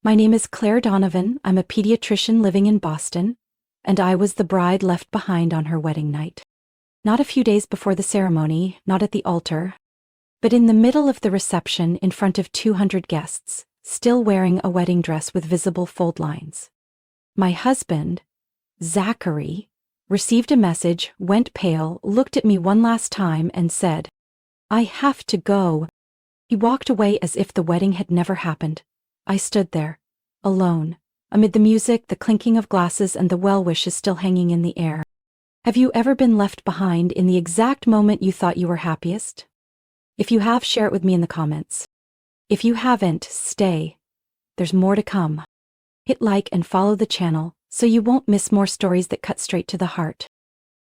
My name is Claire Donovan. I'm a pediatrician living in Boston, and I was the bride left behind on her wedding night. Not a few days before the ceremony, not at the altar, but in the middle of the reception in front of 200 guests, still wearing a wedding dress with visible fold lines. My husband, Zachary, received a message, went pale, looked at me one last time and said, "I have to go." He walked away as if the wedding had never happened. I stood there, alone, amid the music, the clinking of glasses, and the well wishes still hanging in the air. Have you ever been left behind in the exact moment you thought you were happiest? If you have, share it with me in the comments. If you haven't, stay. There's more to come. Hit like and follow the channel so you won't miss more stories that cut straight to the heart.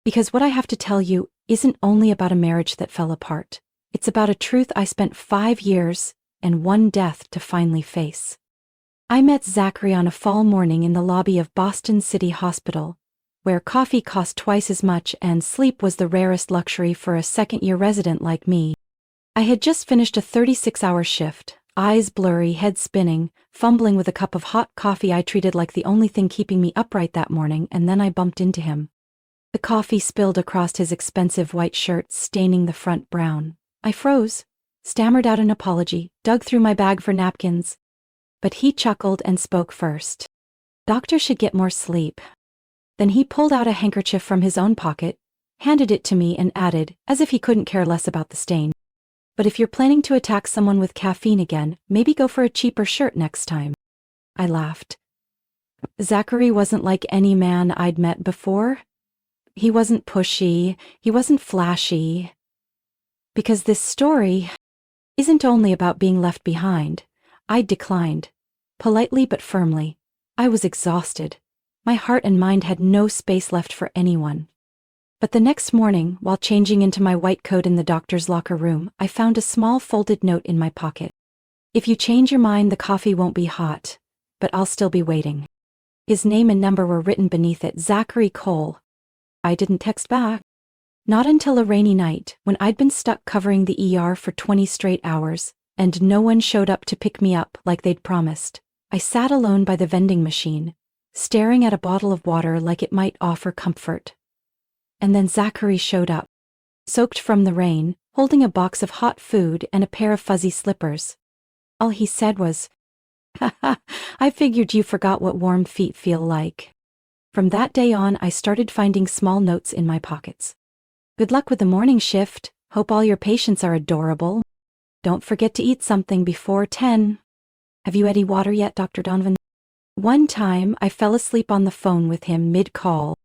Because what I have to tell you isn't only about a marriage that fell apart. It's about a truth I spent 5 years and 1 death to finally face. I met Zachary on a fall morning in the lobby of Boston City Hospital, where coffee cost twice as much and sleep was the rarest luxury for a second-year resident like me. I had just finished a 36-hour shift, eyes blurry, head spinning, fumbling with a cup of hot coffee I treated like the only thing keeping me upright that morning, and then I bumped into him. The coffee spilled across his expensive white shirt, staining the front brown. I froze, stammered out an apology, dug through my bag for napkins. But he chuckled and spoke first. "Doctor should get more sleep." Then he pulled out a handkerchief from his own pocket, handed it to me and added, as if he couldn't care less about the stain, "But if you're planning to attack someone with caffeine again, maybe go for a cheaper shirt next time." I laughed. Zachary wasn't like any man I'd met before. He wasn't pushy, he wasn't flashy. Because this story isn't only about being left behind. I declined, politely but firmly. I was exhausted. My heart and mind had no space left for anyone. But the next morning, while changing into my white coat in the doctor's locker room, I found a small folded note in my pocket. "If you change your mind, the coffee won't be hot, but I'll still be waiting." His name and number were written beneath it, Zachary Cole. I didn't text back. Not until a rainy night, when I'd been stuck covering the ER for 20 straight hours, and no one showed up to pick me up like they'd promised. I sat alone by the vending machine, staring at a bottle of water like it might offer comfort. And then Zachary showed up, soaked from the rain, holding a box of hot food and a pair of fuzzy slippers. All he said was, "Haha, I figured you forgot what warm feet feel like." From that day on, I started finding small notes in my pockets. "Good luck with the morning shift. Hope all your patients are adorable. Don't forget to eat something before 10. Have you any water yet, Dr. Donovan?" One time, I fell asleep on the phone with him mid-call.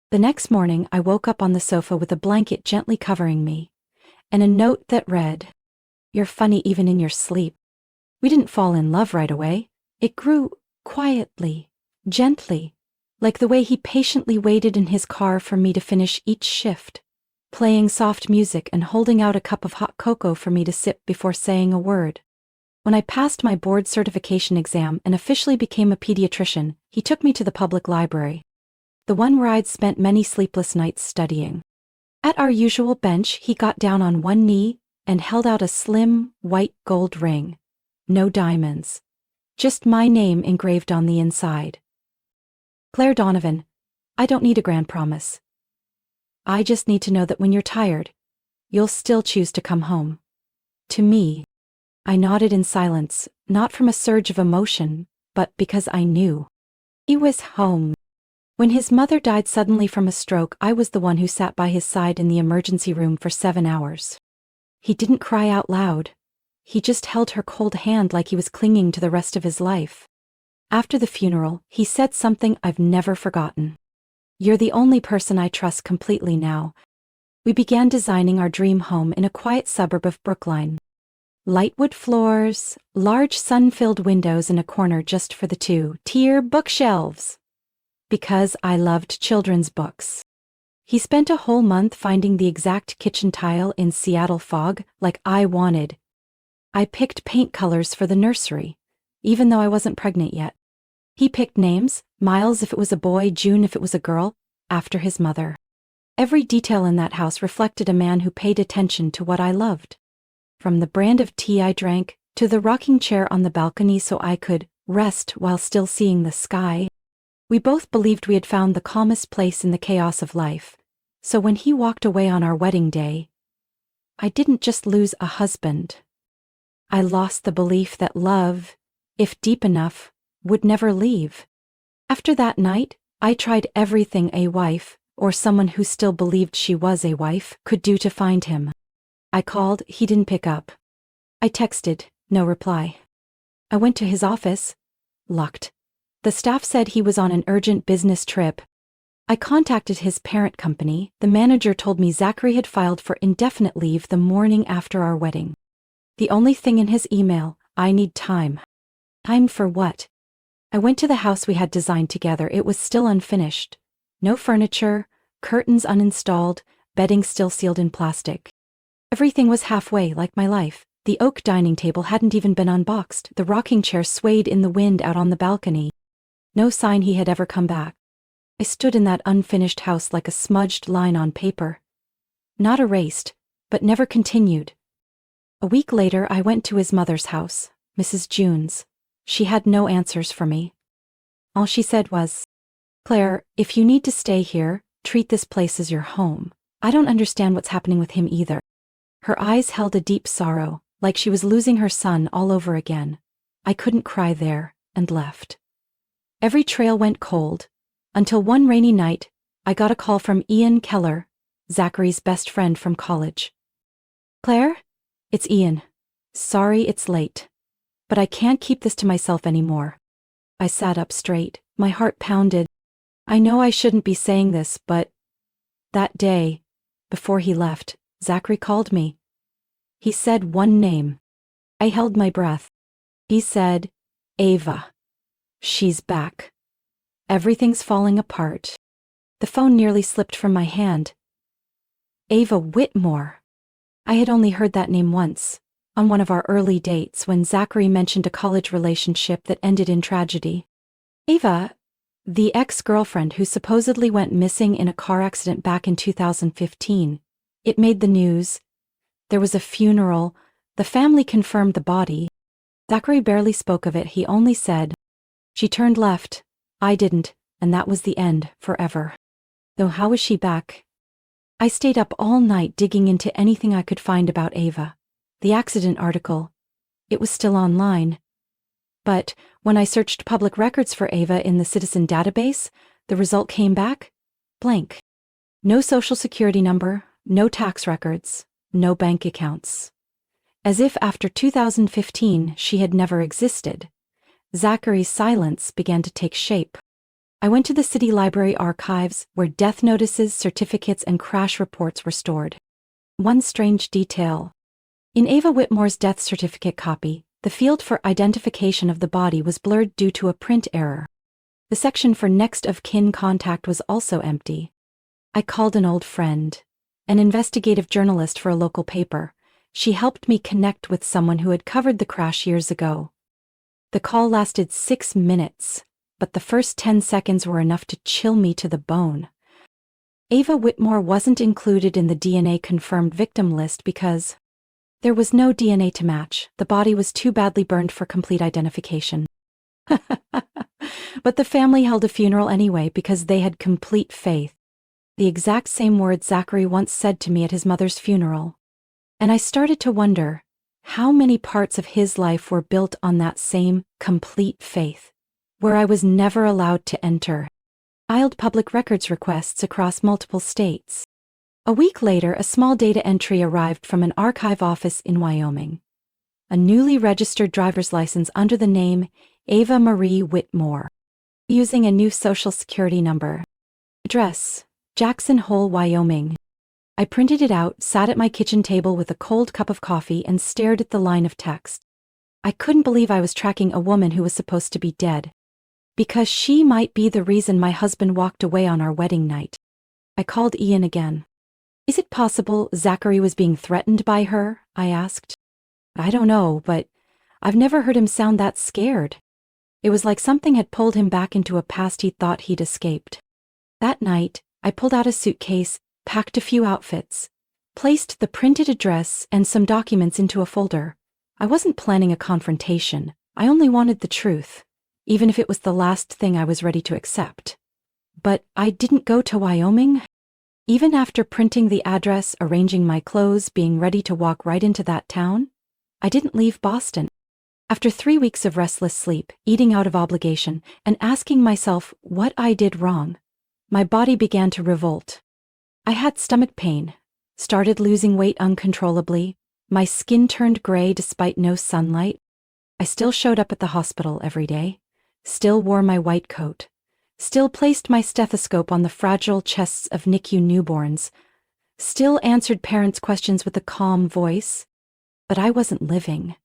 The next morning, I woke up on the sofa with a blanket gently covering me, and a note that read, "You're funny even in your sleep." We didn't fall in love right away. It grew quietly, gently, like the way he patiently waited in his car for me to finish each shift, playing soft music and holding out a cup of hot cocoa for me to sip before saying a word. When I passed my board certification exam and officially became a pediatrician, he took me to the public library, the one where I'd spent many sleepless nights studying. At our usual bench, he got down on one knee and held out a slim, white gold ring. No diamonds. Just my name engraved on the inside. "Claire Donovan, I don't need a grand promise. I just need to know that when you're tired, you'll still choose to come home. To me." I nodded in silence, not from a surge of emotion, but because I knew. He was home. When his mother died suddenly from a stroke, I was the one who sat by his side in the emergency room for 7 hours. He didn't cry out loud. He just held her cold hand like he was clinging to the rest of his life. After the funeral, he said something I've never forgotten. "You're the only person I trust completely now." We began designing our dream home in a quiet suburb of Brookline. Light wood floors, large sun-filled windows in a corner just for the two-tier bookshelves. Because I loved children's books. He spent a whole month finding the exact kitchen tile in Seattle fog like I wanted. I picked paint colors for the nursery, even though I wasn't pregnant yet. He picked names, Miles if it was a boy, June if it was a girl, after his mother. Every detail in that house reflected a man who paid attention to what I loved. From the brand of tea I drank, to the rocking chair on the balcony so I could rest while still seeing the sky. We both believed we had found the calmest place in the chaos of life. So when he walked away on our wedding day, I didn't just lose a husband. I lost the belief that love, if deep enough, would never leave. After that night, I tried everything a wife, or someone who still believed she was a wife, could do to find him. I called, he didn't pick up. I texted, no reply. I went to his office, locked. The staff said he was on an urgent business trip. I contacted his parent company. The manager told me Zachary had filed for indefinite leave the morning after our wedding. The only thing in his email, I need time. Time for what? I went to the house we had designed together. It was still unfinished. No furniture, curtains uninstalled, bedding still sealed in plastic. Everything was halfway, like my life. The oak dining table hadn't even been unboxed. The rocking chair swayed in the wind out on the balcony. No sign he had ever come back. I stood in that unfinished house like a smudged line on paper. Not erased, but never continued. A week later, I went to his mother's house, Mrs. June's. She had no answers for me. All she said was, "Claire, if you need to stay here, treat this place as your home. I don't understand what's happening with him either." Her eyes held a deep sorrow, like she was losing her son all over again. I couldn't cry there, and left. Every trail went cold, until one rainy night, I got a call from Ian Keller, Zachary's best friend from college. "Claire? It's Ian. Sorry it's late. But I can't keep this to myself anymore." I sat up straight, my heart pounded. I know I shouldn't be saying this, but that day, before he left, Zachary called me. He said one name. I held my breath. He said, "Ava. She's back. Everything's falling apart." The phone nearly slipped from my hand. Ava Whitmore. I had only heard that name once, on one of our early dates when Zachary mentioned a college relationship that ended in tragedy. Ava, the ex-girlfriend who supposedly went missing in a car accident back in 2015. It made the news. There was a funeral. The family confirmed the body. Zachary barely spoke of it. He only said, "She turned left. I didn't, and that was the end, forever." Though how was she back? I stayed up all night digging into anything I could find about Ava. The accident article. It was still online. But when I searched public records for Ava in the citizen database, the result came back blank. No social security number, no tax records, no bank accounts. As if after 2015 she had never existed. Zachary's silence began to take shape. I went to the city library archives where death notices, certificates, and crash reports were stored. One strange detail. In Ava Whitmore's death certificate copy, the field for identification of the body was blurred due to a print error. The section for next of kin contact was also empty. I called an old friend, an investigative journalist for a local paper. She helped me connect with someone who had covered the crash years ago. The call lasted 6 minutes, but the first 10 seconds were enough to chill me to the bone. Ava Whitmore wasn't included in the DNA-confirmed victim list because there was no DNA to match. The body was too badly burned for complete identification. But the family held a funeral anyway because they had complete faith. The exact same words Zachary once said to me at his mother's funeral. And I started to wonder how many parts of his life were built on that same complete faith, where I was never allowed to enter. Filed public records requests across multiple states. A week later, a small data entry arrived from an archive office in Wyoming. A newly registered driver's license under the name Ava Marie Whitmore, using a new social security number. Address: Jackson Hole, Wyoming. I printed it out, sat at my kitchen table with a cold cup of coffee, and stared at the line of text. I couldn't believe I was tracking a woman who was supposed to be dead. Because she might be the reason my husband walked away on our wedding night. I called Ian again. "Is it possible Zachary was being threatened by her?" I asked. "I don't know, but I've never heard him sound that scared." It was like something had pulled him back into a past he thought he'd escaped. That night, I pulled out a suitcase, packed a few outfits, placed the printed address and some documents into a folder. I wasn't planning a confrontation. I only wanted the truth. even if it was the last thing I was ready to accept. But I didn't go to Wyoming. Even after printing the address, arranging my clothes, being ready to walk right into that town, I didn't leave Boston. After 3 weeks of restless sleep, eating out of obligation, and asking myself what I did wrong, my body began to revolt. I had stomach pain, started losing weight uncontrollably, my skin turned gray despite no sunlight. I still showed up at the hospital every day, still wore my white coat, still placed my stethoscope on the fragile chests of NICU newborns, still answered parents' questions with a calm voice. But I wasn't living.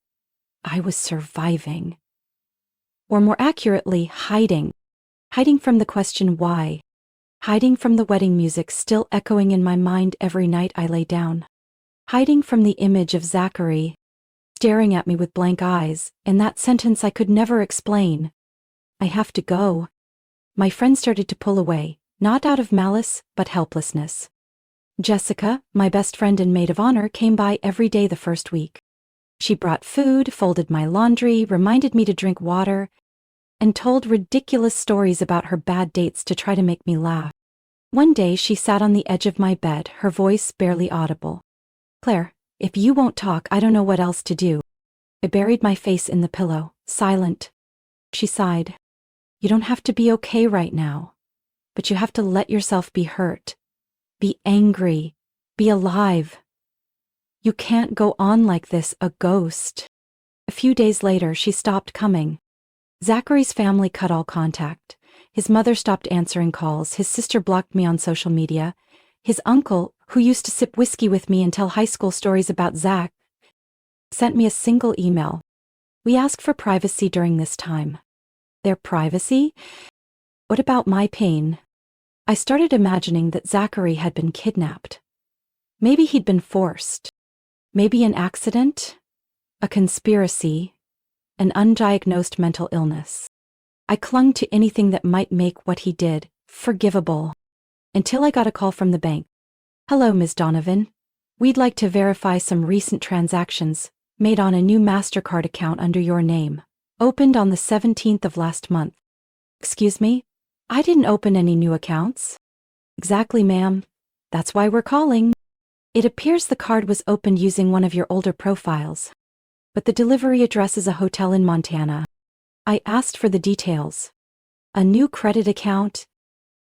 I was surviving. Or more accurately, hiding. Hiding from the question why. Hiding from the wedding music still echoing in my mind every night I lay down. Hiding from the image of Zachary staring at me with blank eyes, and that sentence I could never explain. I have to go. My friend started to pull away, not out of malice, but helplessness. Jessica, my best friend and maid of honor, came by every day the first week. She brought food, folded my laundry, reminded me to drink water, and told ridiculous stories about her bad dates to try to make me laugh. One day she sat on the edge of my bed, her voice barely audible. "Claire, if you won't talk, I don't know what else to do." I buried my face in the pillow, silent. She sighed. "You don't have to be okay right now, but you have to let yourself be hurt, be angry, be alive. You can't go on like this, a ghost." A few days later, she stopped coming. Zachary's family cut all contact. His mother stopped answering calls. His sister blocked me on social media. His uncle, who used to sip whiskey with me and tell high school stories about Zach, sent me a single email. "We ask for privacy during this time." Their privacy? What about my pain? I started imagining that Zachary had been kidnapped. Maybe he'd been forced. Maybe an accident, a conspiracy, an undiagnosed mental illness. I clung to anything that might make what he did forgivable, until I got a call from the bank. "Hello, Ms. Donovan. We'd like to verify some recent transactions made on a new MasterCard account under your name, opened on the 17th of last month." "Excuse me? I didn't open any new accounts." "Exactly, ma'am. That's why we're calling. It appears the card was opened using one of your older profiles, but the delivery address is a hotel in Montana." I asked for the details. "A new credit account.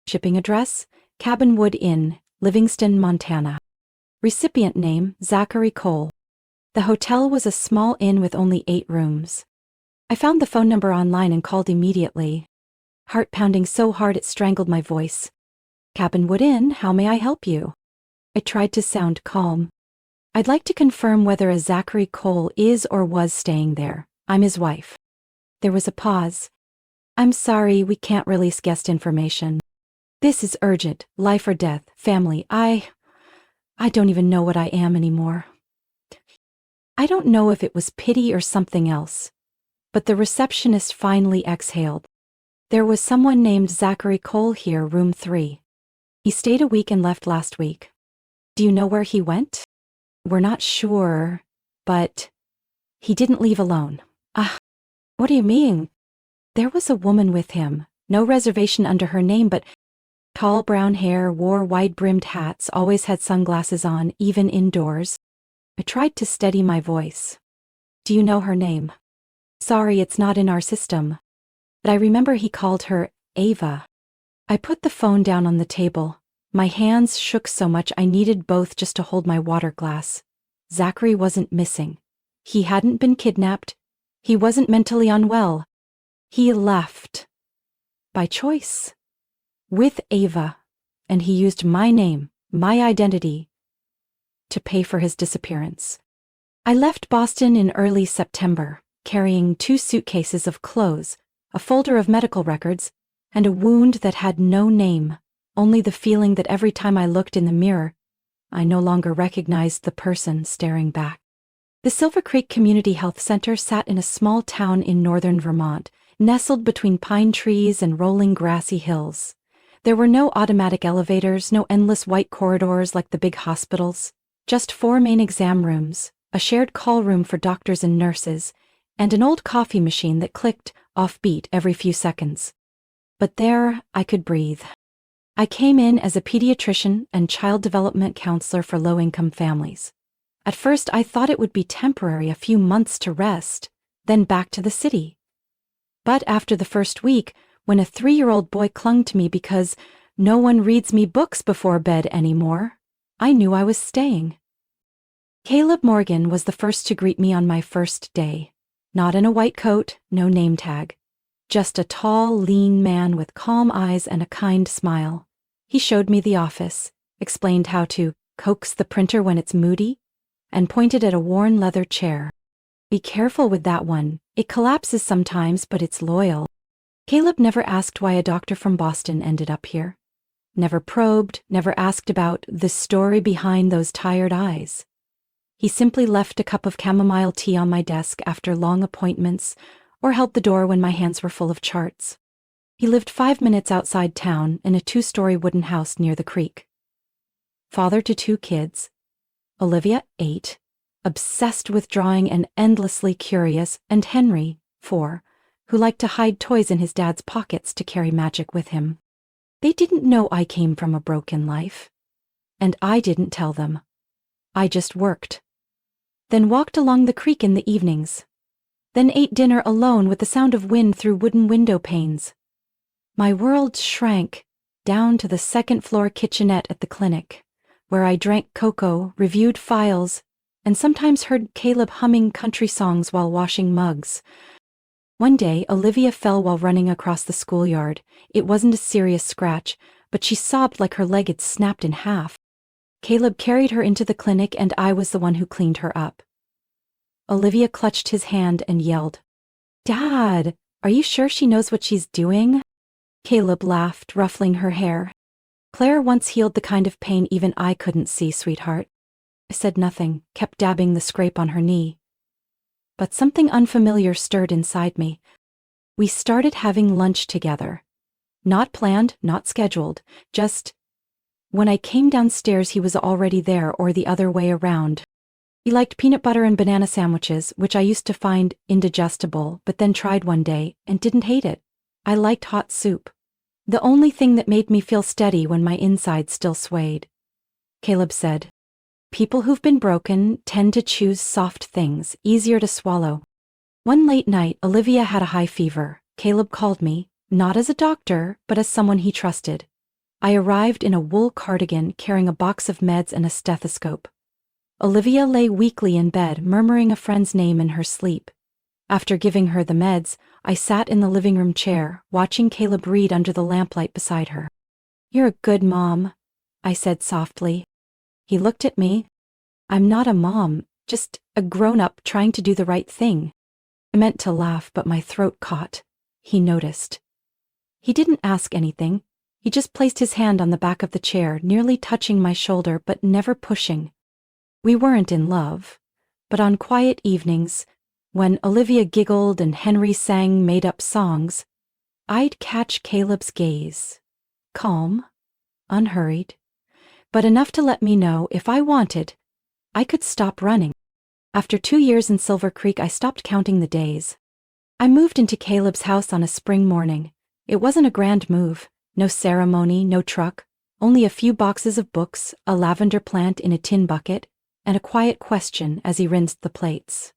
Shipping address, Cabinwood Inn, Livingston, Montana. Recipient name, Zachary Cole. The hotel was a small inn with only 8 rooms. I found the phone number online and called immediately, heart pounding so hard it strangled my voice. "Cabinwood Inn, how may I help you?" I tried to sound calm. "I'd like to confirm whether a Zachary Cole is or was staying there. I'm his wife." There was a pause. "I'm sorry, we can't release guest information. This is urgent, life or death, family. I don't even know what I am anymore." I don't know if it was pity or something else, but the receptionist finally exhaled. "There was someone named Zachary Cole here, room 3. He stayed a week and left last week. Do you know where he went?" "We're not sure, but he didn't leave alone." What do you mean?" "There was a woman with him, no reservation under her name, but tall brown hair, wore wide-brimmed hats, always had sunglasses on, even indoors." I tried to steady my voice. "Do you know her name?" "Sorry, it's not in our system. But I remember he called her Ava." I put the phone down on the table. My hands shook so much I needed both just to hold my water glass. Zachary wasn't missing. He hadn't been kidnapped. He wasn't mentally unwell. He left. By choice. With Ava. And he used my name, my identity, to pay for his disappearance. I left Boston in early September, carrying 2 suitcases of clothes, a folder of medical records, and a wound that had no name, only the feeling that every time I looked in the mirror, I no longer recognized the person staring back. The Silver Creek Community Health Center sat in a small town in northern Vermont, nestled between pine trees and rolling grassy hills. There were no automatic elevators, no endless white corridors like the big hospitals, just 4 main exam rooms, a shared call room for doctors and nurses, and an old coffee machine that clicked off-beat every few seconds. But there, I could breathe. I came in as a pediatrician and child development counselor for low-income families. At first, I thought it would be temporary, a few months to rest, then back to the city. But after the first week, when a 3-year-old boy clung to me because no one reads me books before bed anymore, I knew I was staying. Caleb Morgan was the first to greet me on my first day. Not in a white coat, no name tag. Just a tall, lean man with calm eyes and a kind smile. He showed me the office, explained how to coax the printer when it's moody, and pointed at a worn leather chair. Be careful with that one. It collapses sometimes, but it's loyal. Caleb never asked why a doctor from Boston ended up here. Never probed, never asked about the story behind those tired eyes. He simply left a cup of chamomile tea on my desk after long appointments, or held the door when my hands were full of charts. He lived 5 minutes outside town in a 2-story wooden house near the creek. Father to 2 kids, Olivia, 8, obsessed with drawing and endlessly curious, and Henry, 4, who liked to hide toys in his dad's pockets to carry magic with him. They didn't know I came from a broken life. And I didn't tell them. I just worked. Then walked along the creek in the evenings. Then ate dinner alone with the sound of wind through wooden window panes. My world shrank down to the second-floor kitchenette at the clinic, where I drank cocoa, reviewed files, and sometimes heard Caleb humming country songs while washing mugs. One day, Olivia fell while running across the schoolyard. It wasn't a serious scratch, but she sobbed like her leg had snapped in half. Caleb carried her into the clinic, and I was the one who cleaned her up. Olivia clutched his hand and yelled, "Dad, are you sure she knows what she's doing?" Caleb laughed, ruffling her hair. "Claire once healed the kind of pain even I couldn't see, sweetheart." I said nothing, kept dabbing the scrape on her knee. But something unfamiliar stirred inside me. We started having lunch together. Not planned, not scheduled, just when I came downstairs he was already there, or the other way around. He liked peanut butter and banana sandwiches, which I used to find indigestible, but then tried one day and didn't hate it. I liked hot soup. The only thing that made me feel steady when my insides still swayed. Caleb said, "People who've been broken tend to choose soft things, easier to swallow." One late night, Olivia had a high fever. Caleb called me, not as a doctor, but as someone he trusted. I arrived in a wool cardigan, carrying a box of meds and a stethoscope. Olivia lay weakly in bed, murmuring a friend's name in her sleep. After giving her the meds, I sat in the living room chair, watching Caleb read under the lamplight beside her. "You're a good mom," I said softly. He looked at me. "I'm not a mom, just a grown-up trying to do the right thing." I meant to laugh, but my throat caught. He noticed. He didn't ask anything. He just placed his hand on the back of the chair, nearly touching my shoulder but never pushing. We weren't in love, but on quiet evenings, when Olivia giggled and Henry sang made-up songs, I'd catch Caleb's gaze. Calm, unhurried, but enough to let me know if I wanted, I could stop running. After 2 years in Silver Creek, I stopped counting the days. I moved into Caleb's house on a spring morning. It wasn't a grand move, no ceremony, no truck, only a few boxes of books, a lavender plant in a tin bucket, and a quiet question as he rinsed the plates.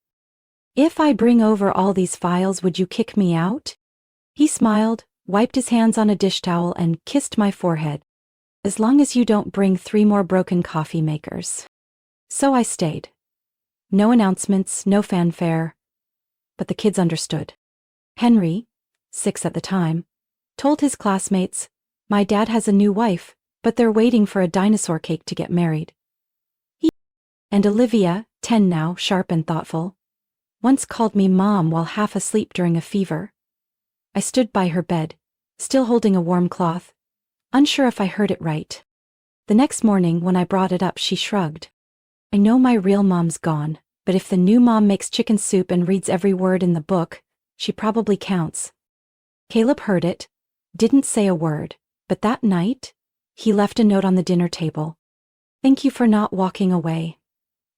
"If I bring over all these files, would you kick me out?" He smiled, wiped his hands on a dish towel, and kissed my forehead. "As long as you don't bring 3 more broken coffee makers." So I stayed. No announcements, no fanfare. But the kids understood. Henry, 6 at the time, told his classmates, "My dad has a new wife, but they're waiting for a dinosaur cake to get married." And Olivia, 10 now, sharp and thoughtful, once called me Mom while half asleep during a fever. I stood by her bed, still holding a warm cloth, unsure if I heard it right. The next morning, when I brought it up, she shrugged. "I know my real mom's gone, but if the new mom makes chicken soup and reads every word in the book, she probably counts." Caleb heard it, didn't say a word, but that night, he left a note on the dinner table. "Thank you for not walking away,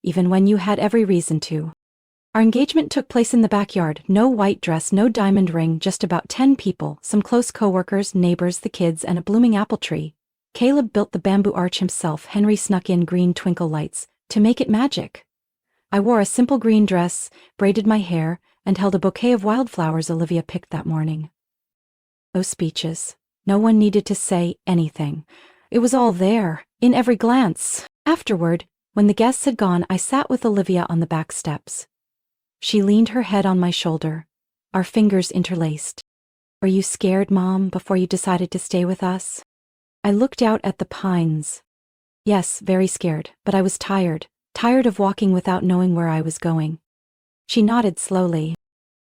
even when you had every reason to." Our engagement took place in the backyard. No white dress, no diamond ring, just about 10 people, some close coworkers, neighbors, the kids, and a blooming apple tree. Caleb built the bamboo arch himself. Henry snuck in green twinkle lights to make it magic. I wore a simple green dress, braided my hair, and held a bouquet of wildflowers Olivia picked that morning. No speeches. No one needed to say anything. It was all there, in every glance. Afterward, when the guests had gone, I sat with Olivia on the back steps. She leaned her head on my shoulder, our fingers interlaced. "Were you scared, Mom, before you decided to stay with us?" I looked out at the pines. Yes, very scared, but I was tired of walking without knowing where I was going. She nodded slowly.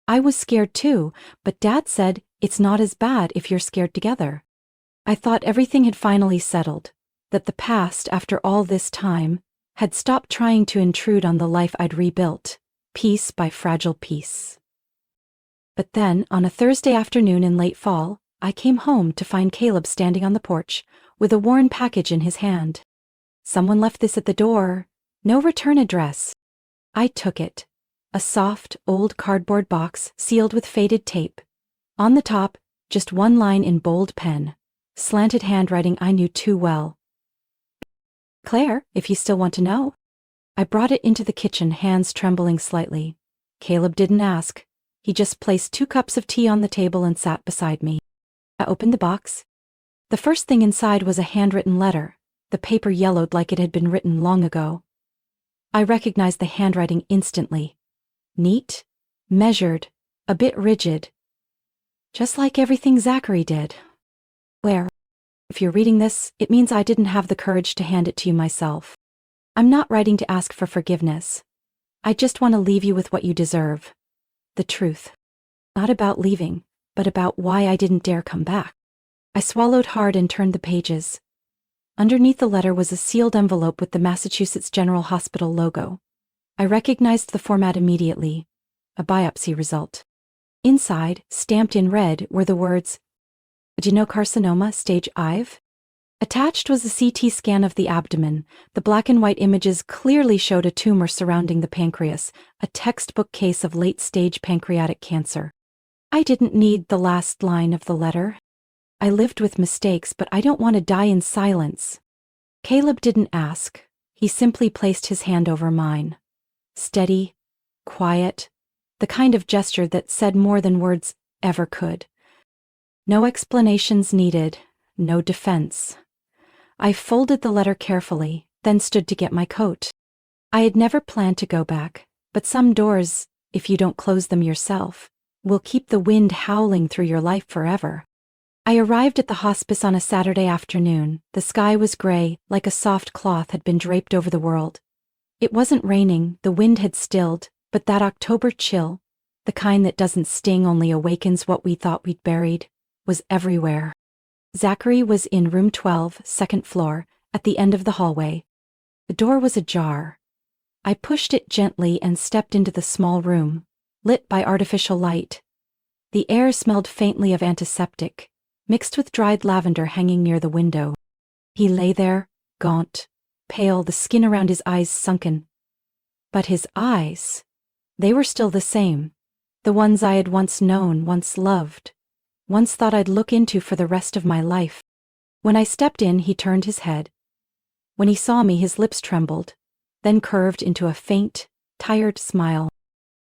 I was scared too, but Dad said, "It's not as bad if you're scared together." I thought everything had finally settled, that the past, after all this time, had stopped trying to intrude on the life I'd rebuilt, piece by fragile piece. But then, on a Thursday afternoon in late fall, I came home to find Caleb standing on the porch, with a worn package in his hand. "Someone left this at the door. No return address." I took it. A soft, old cardboard box sealed with faded tape. On the top, just one line in bold pen, slanted handwriting I knew too well. "Claire, if you still want to know." I brought it into the kitchen, hands trembling slightly. Caleb didn't ask. He just placed 2 cups of tea on the table and sat beside me. I opened the box. The first thing inside was a handwritten letter, the paper yellowed like it had been written long ago. I recognized the handwriting instantly. Neat, measured, a bit rigid. Just like everything Zachary did. Where? If you're reading this, it means I didn't have the courage to hand it to you myself. I'm not writing to ask for forgiveness. I just want to leave you with what you deserve. The truth. Not about leaving, but about why I didn't dare come back. I swallowed hard and turned the pages. Underneath the letter was a sealed envelope with the Massachusetts General Hospital logo. I recognized the format immediately. A biopsy result. Inside, stamped in red, were the words, "Adenocarcinoma, stage IV." Attached was a CT scan of the abdomen. The black and white images clearly showed a tumor surrounding the pancreas, a textbook case of late-stage pancreatic cancer. I didn't need the last line of the letter. I lived with mistakes, but I don't want to die in silence. Caleb didn't ask. He simply placed his hand over mine. Steady, quiet, the kind of gesture that said more than words ever could. No explanations needed, no defense. I folded the letter carefully, then stood to get my coat. I had never planned to go back, but some doors, if you don't close them yourself, will keep the wind howling through your life forever. I arrived at the hospice on a Saturday afternoon. The sky was gray, like a soft cloth had been draped over the world. It wasn't raining, the wind had stilled, but that October chill, the kind that doesn't sting, only awakens what we thought we'd buried, was everywhere. Zachary was in room 12, second floor, at the end of the hallway. The door was ajar. I pushed it gently and stepped into the small room, lit by artificial light. The air smelled faintly of antiseptic, mixed with dried lavender hanging near the window. He lay there, gaunt, pale, the skin around his eyes sunken. But his eyes, they were still the same, the ones I had once known, once loved, once thought I'd look into for the rest of my life. When I stepped in, he turned his head. When he saw me, his lips trembled, then curved into a faint, tired smile.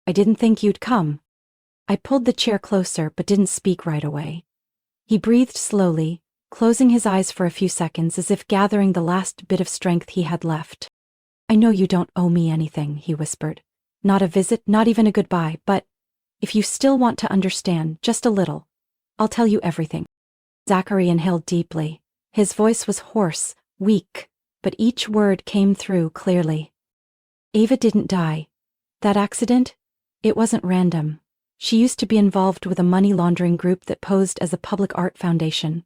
"I didn't think you'd come." I pulled the chair closer but didn't speak right away. He breathed slowly, closing his eyes for a few seconds as if gathering the last bit of strength he had left. "I know you don't owe me anything," he whispered. "Not a visit, not even a goodbye, but if you still want to understand, just a little, I'll tell you everything." Zachary inhaled deeply. His voice was hoarse, weak, but each word came through clearly. "Ava didn't die. That accident? It wasn't random. She used to be involved with a money laundering group that posed as a public art foundation.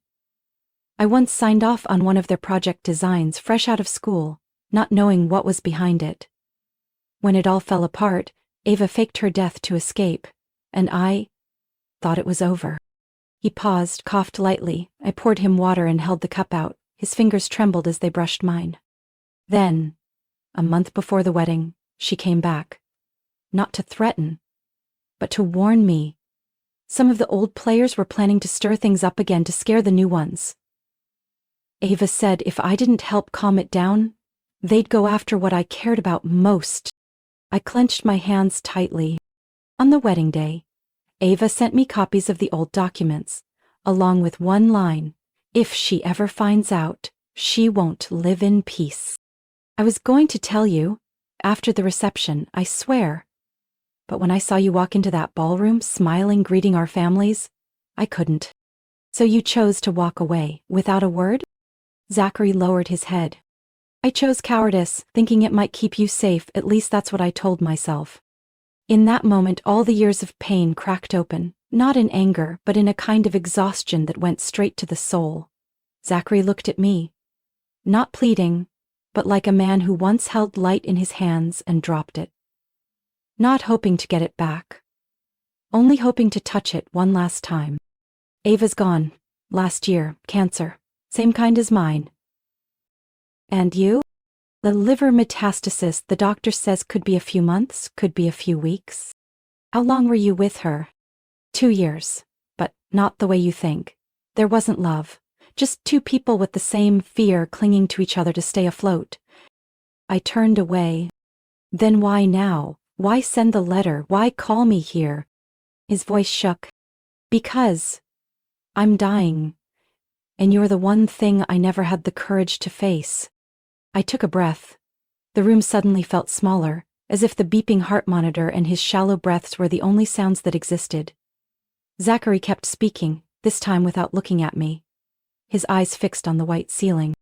I once signed off on one of their project designs fresh out of school, not knowing what was behind it. When it all fell apart, Ava faked her death to escape, and I thought it was over." He paused, coughed lightly. I poured him water and held the cup out. His fingers trembled as they brushed mine. "Then, a month before the wedding, she came back. not to threaten, but to warn me. Some of the old players were planning to stir things up again to scare the new ones. Ava said if I didn't help calm it down, they'd go after what I cared about most. I clenched my hands tightly. On the wedding day, Ava sent me copies of the old documents, along with one line: if she ever finds out, she won't live in peace. I was going to tell you, after the reception, I swear. But when I saw you walk into that ballroom, smiling, greeting our families, I couldn't. So you chose to walk away, without a word? Zachary lowered his head. I chose cowardice, thinking it might keep you safe, at least that's what I told myself. In that moment, all the years of pain cracked open, not in anger, but in a kind of exhaustion that went straight to the soul. Zachary looked at me. Not pleading, but like a man who once held light in his hands and dropped it. Not hoping to get it back. Only hoping to touch it one last time. Ava's gone. Last year, cancer. Same kind as mine. And you? The liver metastasis the doctor says could be a few months, could be a few weeks. How long were you with her? 2 years. But not the way you think. There wasn't love. Just two people with the same fear clinging to each other to stay afloat. I turned away. Then why now? Why send the letter? Why call me here? His voice shook. Because I'm dying. And you're the one thing I never had the courage to face. I took a breath. The room suddenly felt smaller, as if the beeping heart monitor and his shallow breaths were the only sounds that existed. Zachary kept speaking, this time without looking at me. His eyes fixed on the white ceiling.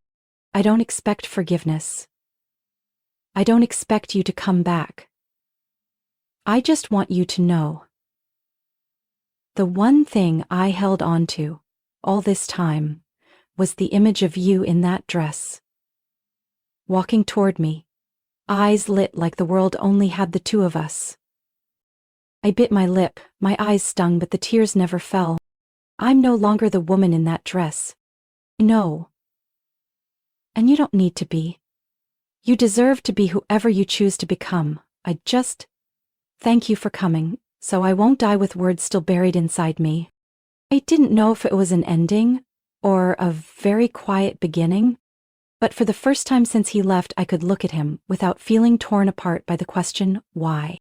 I don't expect forgiveness. I don't expect you to come back. I just want you to know. The one thing I held on to, all this time, was the image of you in that dress. Walking toward me, eyes lit like the world only had the two of us. I bit my lip, my eyes stung, but the tears never fell. I'm no longer the woman in that dress. No. And you don't need to be. You deserve to be whoever you choose to become. I just thank you for coming, so I won't die with words still buried inside me. I didn't know if it was an ending, or a very quiet beginning, but for the first time since he left I could look at him without feeling torn apart by the question, why?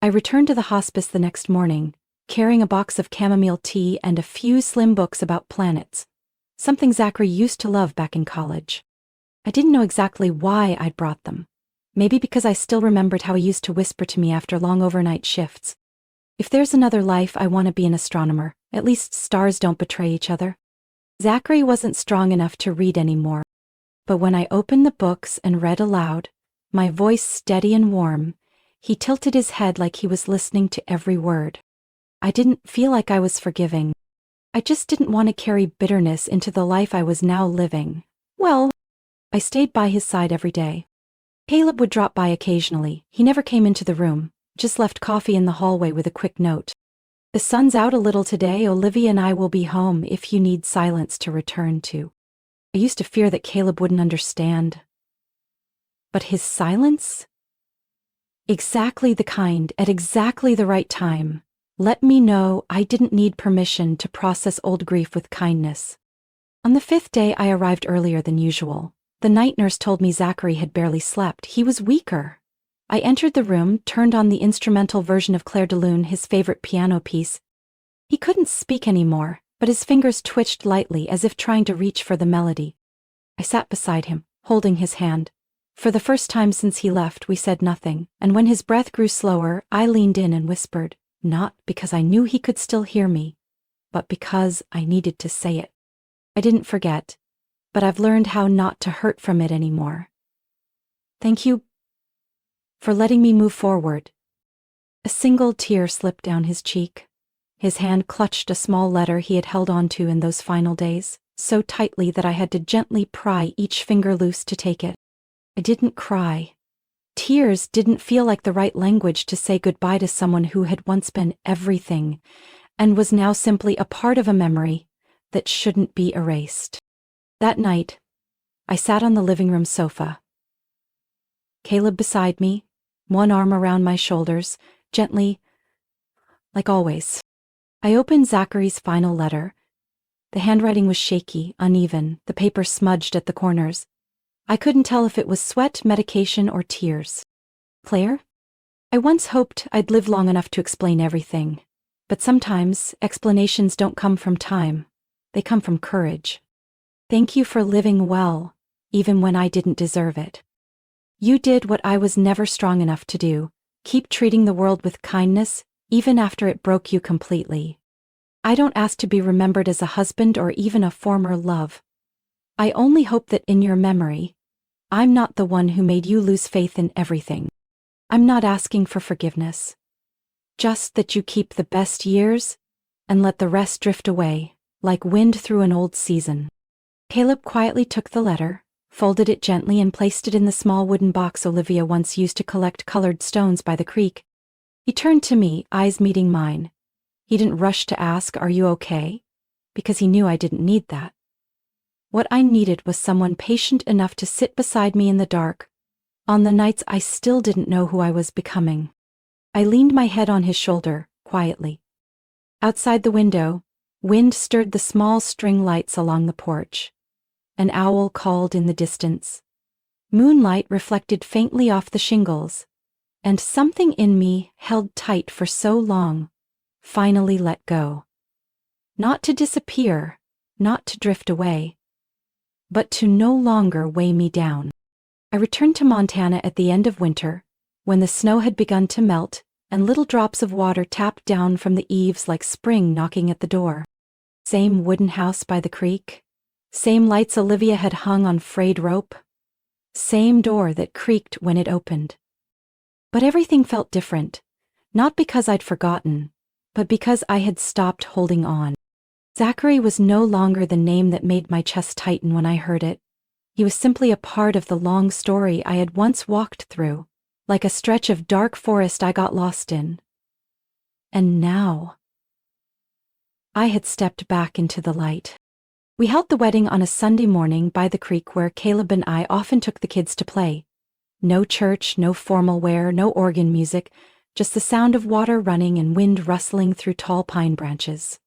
I returned to the hospice the next morning, carrying a box of chamomile tea and a few slim books about planets, something Zachary used to love back in college. I didn't know exactly why I'd brought them. Maybe because I still remembered how he used to whisper to me after long overnight shifts. If there's another life, I want to be an astronomer. At least stars don't betray each other. Zachary wasn't strong enough to read anymore. But when I opened the books and read aloud, my voice steady and warm, he tilted his head like he was listening to every word. I didn't feel like I was forgiving. I just didn't want to carry bitterness into the life I was now living. Well, I stayed by his side every day. Caleb would drop by occasionally. He never came into the room, just left coffee in the hallway with a quick note. The sun's out a little today. Olivia and I will be home if you need silence to return to. I used to fear that Caleb wouldn't understand. But his silence? Exactly the kind, at exactly the right time, let me know I didn't need permission to process old grief with kindness. On the 5th day I arrived earlier than usual. The night nurse told me Zachary had barely slept. He was weaker. I entered the room, turned on the instrumental version of Claire de Lune, his favorite piano piece. He couldn't speak anymore, but his fingers twitched lightly as if trying to reach for the melody. I sat beside him, holding his hand. For the first time since he left, we said nothing, and when his breath grew slower, I leaned in and whispered, not because I knew he could still hear me, but because I needed to say it. I didn't forget, but I've learned how not to hurt from it anymore. Thank you for letting me move forward. A single tear slipped down his cheek. His hand clutched a small letter he had held onto in those final days, so tightly that I had to gently pry each finger loose to take it. I didn't cry. Tears didn't feel like the right language to say goodbye to someone who had once been everything, and was now simply a part of a memory that shouldn't be erased. That night, I sat on the living room sofa. Caleb beside me, one arm around my shoulders, gently, like always. I opened Zachary's final letter. The handwriting was shaky, uneven, the paper smudged at the corners. I couldn't tell if it was sweat, medication, or tears. Claire? I once hoped I'd live long enough to explain everything. But sometimes explanations don't come from time. They come from courage. Thank you for living well, even when I didn't deserve it. You did what I was never strong enough to do. Keep treating the world with kindness, even after it broke you completely. I don't ask to be remembered as a husband or even a former love. I only hope that in your memory, I'm not the one who made you lose faith in everything. I'm not asking for forgiveness. Just that you keep the best years and let the rest drift away, like wind through an old season. Caleb quietly took the letter, folded it gently and placed it in the small wooden box Olivia once used to collect colored stones by the creek. He turned to me, eyes meeting mine. He didn't rush to ask, "Are you okay?" because he knew I didn't need that. What I needed was someone patient enough to sit beside me in the dark, on the nights I still didn't know who I was becoming. I leaned my head on his shoulder, quietly. Outside the window, wind stirred the small string lights along the porch. An owl called in the distance. Moonlight reflected faintly off the shingles, and something in me, held tight for so long, finally let go. Not to disappear, not to drift away, but to no longer weigh me down. I returned to Montana at the end of winter, when the snow had begun to melt and little drops of water tapped down from the eaves like spring knocking at the door. Same wooden house by the creek, same lights Olivia had hung on frayed rope, same door that creaked when it opened. But everything felt different, not because I'd forgotten, but because I had stopped holding on. Zachary was no longer the name that made my chest tighten when I heard it. He was simply a part of the long story I had once walked through, like a stretch of dark forest I got lost in. And now, I had stepped back into the light. We held the wedding on a Sunday morning by the creek where Caleb and I often took the kids to play. No church, no formal wear, no organ music, just the sound of water running and wind rustling through tall pine branches.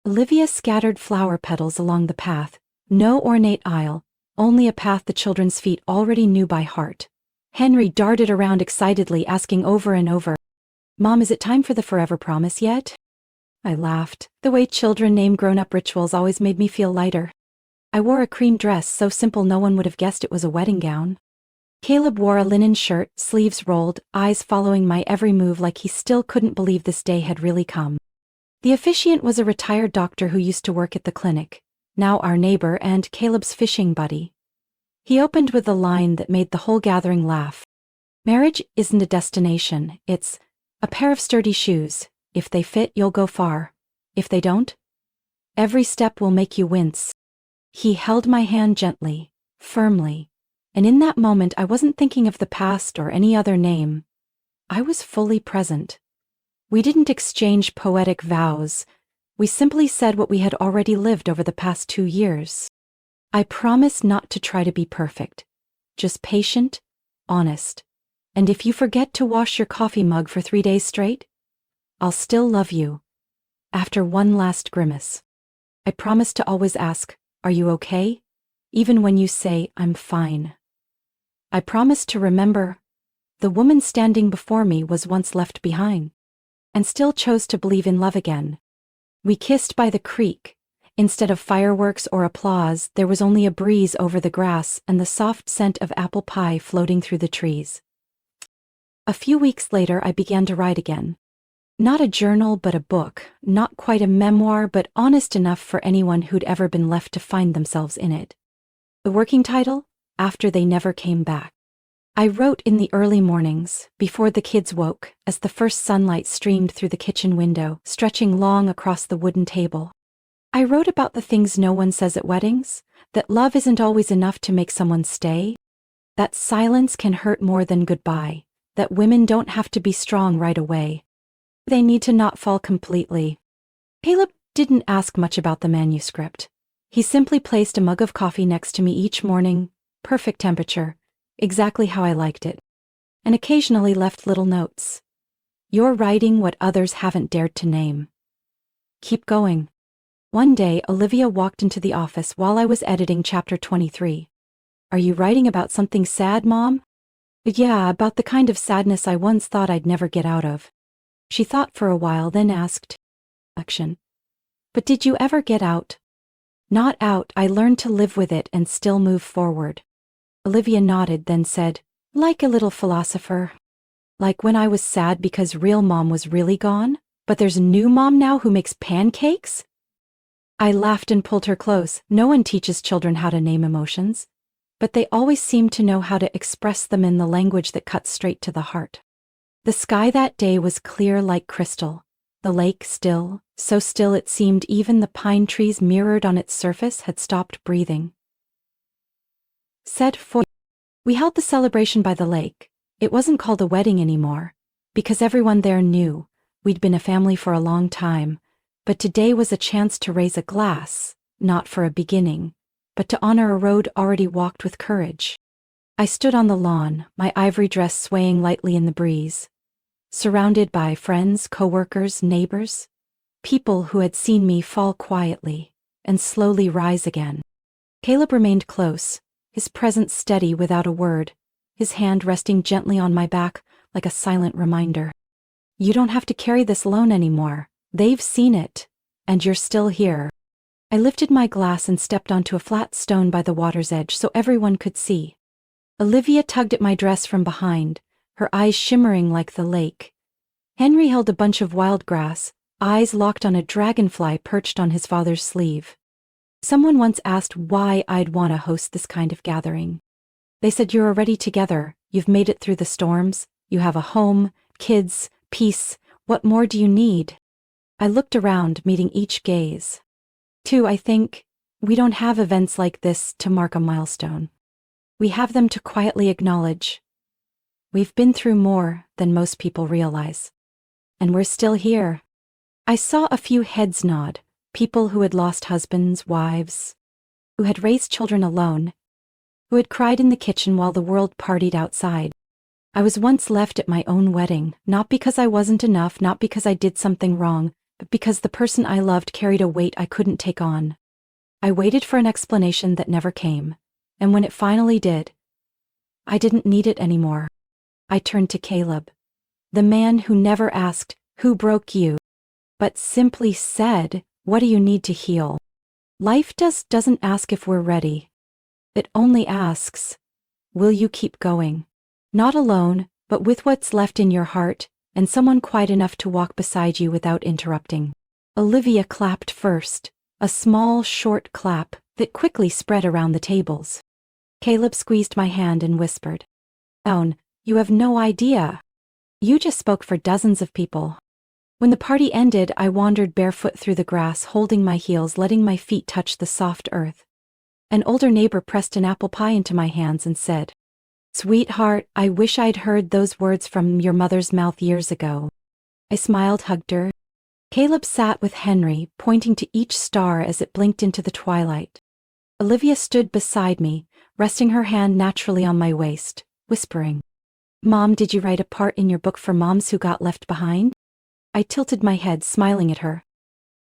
Olivia scattered flower petals along the path, no ornate aisle, only a path the children's feet already knew by heart. Henry darted around excitedly, asking over and over, "Mom, is it time for the forever promise yet?" I laughed. The way children name grown-up rituals always made me feel lighter. I wore a cream dress so simple no one would have guessed it was a wedding gown. Caleb wore a linen shirt, sleeves rolled, eyes following my every move like he still couldn't believe this day had really come. The officiant was a retired doctor who used to work at the clinic, now our neighbor and Caleb's fishing buddy. He opened with a line that made the whole gathering laugh. "Marriage isn't a destination, it's a pair of sturdy shoes. If they fit, you'll go far. If they don't, every step will make you wince." He held my hand gently, firmly, and in that moment I wasn't thinking of the past or any other name. I was fully present. We didn't exchange poetic vows. We simply said what we had already lived over the past 2 years. I promise not to try to be perfect, just patient, honest, and if you forget to wash your coffee mug for 3 days straight, I'll still love you. After one last grimace, I promise to always ask, "Are you okay?" even when you say, "I'm fine." I promise to remember, the woman standing before me was once left behind, and still chose to believe in love again. We kissed by the creek. Instead of fireworks or applause, there was only a breeze over the grass and the soft scent of apple pie floating through the trees. A few weeks later, I began to write again. Not a journal, but a book, not quite a memoir, but honest enough for anyone who'd ever been left to find themselves in it. The working title? After They Never Came Back. I wrote in the early mornings, before the kids woke, as the first sunlight streamed through the kitchen window, stretching long across the wooden table. I wrote about the things no one says at weddings, that love isn't always enough to make someone stay, that silence can hurt more than goodbye, that women don't have to be strong right away. They need to not fall completely. Caleb didn't ask much about the manuscript. He simply placed a mug of coffee next to me each morning, perfect temperature, exactly how I liked it, and occasionally left little notes. You're writing what others haven't dared to name. Keep going. One day, Olivia walked into the office while I was editing chapter 23. Are you writing about something sad, Mom? Yeah, about the kind of sadness I once thought I'd never get out of. She thought for a while, then asked, Action. But did you ever get out? Not out, I learned to live with it and still move forward. Olivia nodded, then said, like a little philosopher. Like when I was sad because real Mom was really gone, but there's a new Mom now who makes pancakes? I laughed and pulled her close. No one teaches children how to name emotions, but they always seem to know how to express them in the language that cuts straight to the heart. The sky that day was clear like crystal, the lake still, so still it seemed even the pine trees mirrored on its surface had stopped breathing. We held the celebration by the lake. It wasn't called a wedding anymore, because everyone there knew we'd been a family for a long time, but today was a chance to raise a glass, not for a beginning, but to honor a road already walked with courage. I stood on the lawn, my ivory dress swaying lightly in the breeze, surrounded by friends, coworkers, neighbors, people who had seen me fall quietly and slowly rise again. Caleb remained close, his presence steady without a word, his hand resting gently on my back like a silent reminder. You don't have to carry this alone anymore. They've seen it, and you're still here. I lifted my glass and stepped onto a flat stone by the water's edge so everyone could see. Olivia tugged at my dress from behind, her eyes shimmering like the lake. Henry held a bunch of wild grass, eyes locked on a dragonfly perched on his father's sleeve. Someone once asked why I'd want to host this kind of gathering. They said, you're already together, you've made it through the storms, you have a home, kids, peace, what more do you need? I looked around, meeting each gaze. I think, we don't have events like this to mark a milestone. We have them to quietly acknowledge. We've been through more than most people realize. And we're still here. I saw a few heads nod, people who had lost husbands, wives, who had raised children alone, who had cried in the kitchen while the world partied outside. I was once left at my own wedding, not because I wasn't enough, not because I did something wrong, but because the person I loved carried a weight I couldn't take on. I waited for an explanation that never came, and when it finally did, I didn't need it anymore. I turned to Caleb, the man who never asked, who broke you, but simply said, what do you need to heal? Life doesn't ask if we're ready. It only asks, will you keep going? Not alone, but with what's left in your heart, and someone quiet enough to walk beside you without interrupting. Olivia clapped first, a small, short clap that quickly spread around the tables. Caleb squeezed my hand and whispered, Owen, you have no idea. You just spoke for dozens of people. When the party ended, I wandered barefoot through the grass, holding my heels, letting my feet touch the soft earth. An older neighbor pressed an apple pie into my hands and said, Sweetheart, I wish I'd heard those words from your mother's mouth years ago. I smiled, hugged her. Caleb sat with Henry, pointing to each star as it blinked into the twilight. Olivia stood beside me, resting her hand naturally on my waist, whispering, Mom, did you write a part in your book for moms who got left behind? I tilted my head, smiling at her.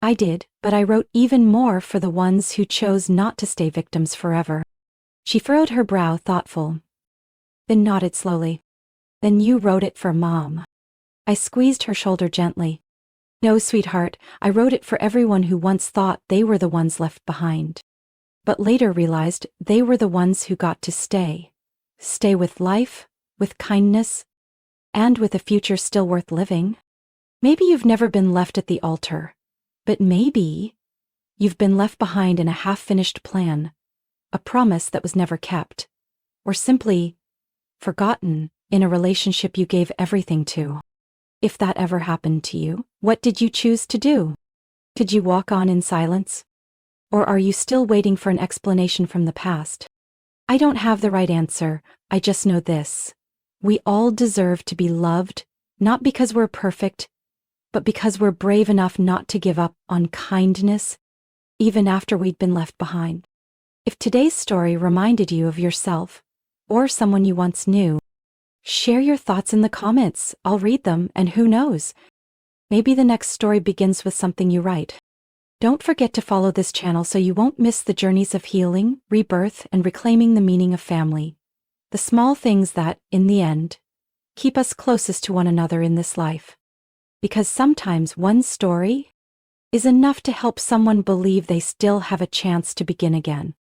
I did, but I wrote even more for the ones who chose not to stay victims forever. She furrowed her brow, thoughtful, then nodded slowly. Then you wrote it for Mom. I squeezed her shoulder gently. No, sweetheart, I wrote it for everyone who once thought they were the ones left behind, but later realized they were the ones who got to stay. Stay with life, with kindness, and with a future still worth living. Maybe you've never been left at the altar, but maybe you've been left behind in a half-finished plan, a promise that was never kept, or simply forgotten in a relationship you gave everything to. If that ever happened to you, what did you choose to do? Did you walk on in silence? Or are you still waiting for an explanation from the past? I don't have the right answer, I just know this. We all deserve to be loved, not because we're perfect, but because we're brave enough not to give up on kindness, even after we'd been left behind. If today's story reminded you of yourself, or someone you once knew, Share your thoughts in the comments. I'll read them, and who knows? Maybe the next story begins with something you write. Don't forget to follow this channel so you won't miss the journeys of healing, rebirth, and reclaiming the meaning of family. The small things that, in the end, keep us closest to one another in this life. Because sometimes one story is enough to help someone believe they still have a chance to begin again.